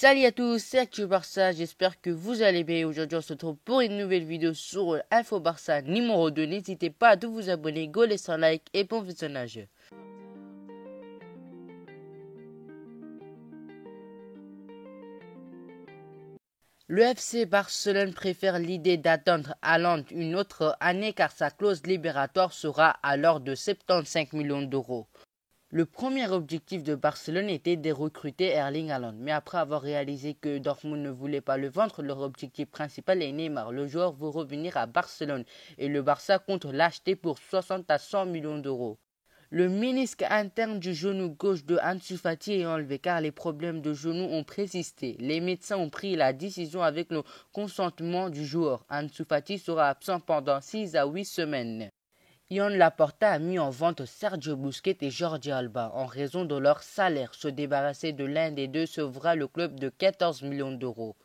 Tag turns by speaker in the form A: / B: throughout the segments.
A: Salut à tous, c'est Actu Barça, j'espère que vous allez bien. Aujourd'hui on se retrouve pour une nouvelle vidéo sur Info Barça numéro 2. N'hésitez pas à vous abonner, go laisser un like et bon visionnage. Le FC Barcelone préfère l'idée d'attendre Haaland une autre année car sa clause libératoire sera alors de 75 millions d'euros. Le premier objectif de Barcelone était de recruter Erling Haaland, mais après avoir réalisé que Dortmund ne voulait pas le vendre, leur objectif principal est Neymar. Le joueur veut revenir à Barcelone et le Barça compte l'acheter pour 60 à 100 millions d'euros. Le ménisque interne du genou gauche de Ansu Fati est enlevé car les problèmes de genou ont persisté. Les médecins ont pris la décision avec le consentement du joueur. Ansu Fati sera absent pendant 6 à 8 semaines. Joan Laporta a mis en vente Sergio Busquets et Jordi Alba en raison de leur salaire. Se débarrasser de l'un des deux sauvera le club de 14 millions d'euros.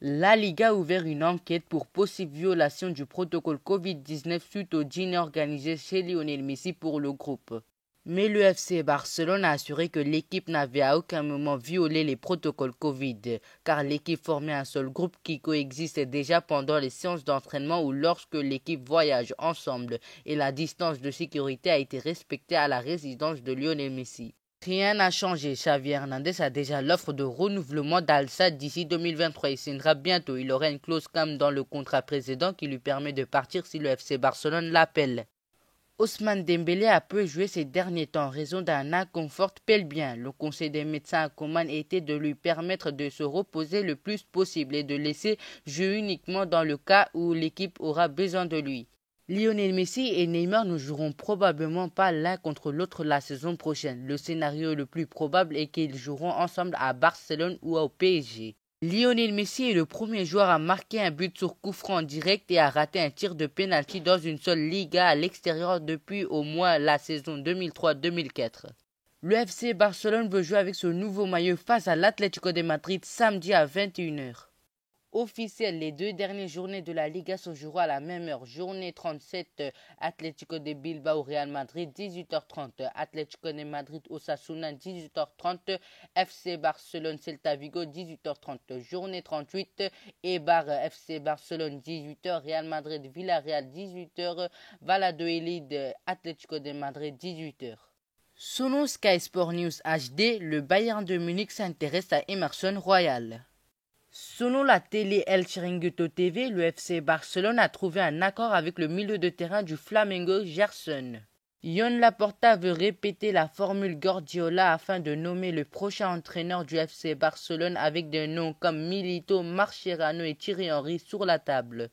A: La Liga a ouvert une enquête pour possible violation du protocole Covid-19 suite au dîner organisé chez Lionel Messi pour le groupe. Mais le FC Barcelone a assuré que l'équipe n'avait à aucun moment violé les protocoles Covid, car l'équipe formait un seul groupe qui coexiste déjà pendant les séances d'entraînement ou lorsque l'équipe voyage ensemble, et la distance de sécurité a été respectée à la résidence de Lionel Messi. Rien n'a changé, Xavi Hernandez a déjà l'offre de renouvellement d'Al-Sadd d'ici 2023. Il signera bientôt, il aura une clause comme dans le contrat précédent qui lui permet de partir si le FC Barcelone l'appelle. Ousmane Dembélé a peu joué ces derniers temps en raison d'un inconfort pelvien. Le conseil des médecins à Koeman était de lui permettre de se reposer le plus possible et de laisser jouer uniquement dans le cas où l'équipe aura besoin de lui. Lionel Messi et Neymar ne joueront probablement pas l'un contre l'autre la saison prochaine. Le scénario le plus probable est qu'ils joueront ensemble à Barcelone ou au PSG. Lionel Messi est le premier joueur à marquer un but sur coup franc direct et à rater un tir de pénalty dans une seule Liga à l'extérieur depuis au moins la saison 2003-2004. Le FC Barcelone veut jouer avec ce nouveau maillot face à l'Atlético de Madrid samedi à 21h. Officiel, les deux dernières journées de la Liga se joueront à la même heure. Journée 37, Atlético de Bilbao Real Madrid, 18h30. Atlético de Madrid Osasuna, 18h30. FC Barcelone Celta Vigo, 18h30. Journée 38, Eibar FC Barcelone, 18h. Real Madrid Villarreal, 18h. Valladolid Atlético de Madrid, 18h. Selon Sky Sport News HD, le Bayern de Munich s'intéresse à Emerson Royal. Selon la télé El Chiringuito TV, le FC Barcelone a trouvé un accord avec le milieu de terrain du Flamengo, Gerson. Joan Laporta veut répéter la formule Guardiola afin de nommer le prochain entraîneur du FC Barcelone avec des noms comme Milito, Mascherano et Thierry Henry sur la table.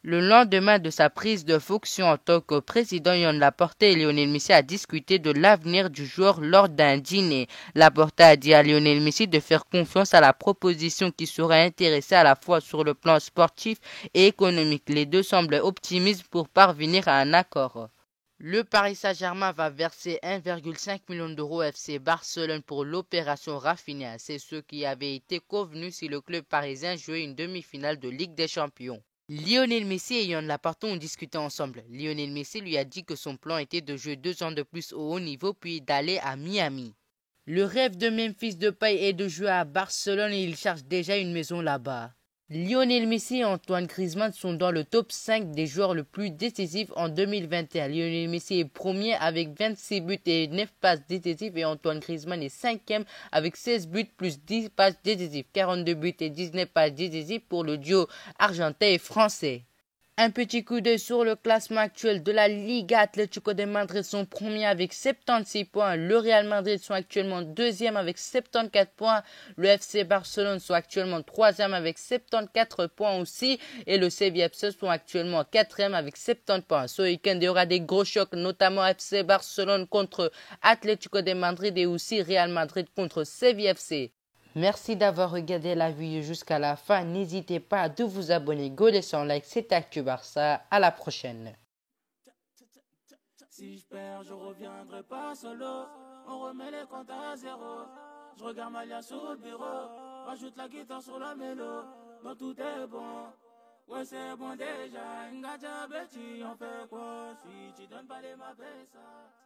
A: Le lendemain de sa prise de fonction en tant que président, Joan Laporta et Lionel Messi a discuté de l'avenir du joueur lors d'un dîner. Laporta a dit à Lionel Messi de faire confiance à la proposition qui serait intéressée à la fois sur le plan sportif et économique. Les deux semblent optimistes pour parvenir à un accord. Le Paris Saint-Germain va verser 1,5 million d'euros au FC Barcelone pour l'opération Rafinha. C'est ce qui avait été convenu si le club parisien jouait une demi-finale de Ligue des Champions. Lionel Messi et Joan Laporta ont discuté ensemble. Lionel Messi lui a dit que son plan était de jouer 2 ans de plus au haut niveau puis d'aller à Miami. Le rêve de Memphis Depay est de jouer à Barcelone et il cherche déjà une maison là-bas. Lionel Messi et Antoine Griezmann sont dans le top 5 des joueurs le plus décisifs en 2021. Lionel Messi est premier avec 26 buts et 9 passes décisives et Antoine Griezmann est 5e avec 16 buts plus 10 passes décisives, 42 buts et 19 passes décisives pour le duo argentin et français. Un petit coup d'œil sur le classement actuel de la Liga. Atlético de Madrid sont premiers avec 76 points. Le Real Madrid sont actuellement deuxième avec 74 points. Le FC Barcelone sont actuellement troisième avec 74 points aussi. Et le Sevilla FC sont actuellement quatrième avec 70 points. Ce week-end, il y aura des gros chocs, notamment FC Barcelone contre Atlético de Madrid et aussi Real Madrid contre Sevilla FC. Merci d'avoir regardé la vidéo jusqu'à la fin. N'hésitez pas à vous abonner, go laisser un like. C'est Actu Barça. À la prochaine.
B: Si je perds, je reviendrai pas solo. On remet les comptes à zéro. Je regarde ma liasse sur le bureau. Rajoute la guitare sur la mélo. Non, tout est bon. Ouais, c'est bon déjà. Ngaja Betty, on fait quoi? Si tu donnes pas les mains, ça.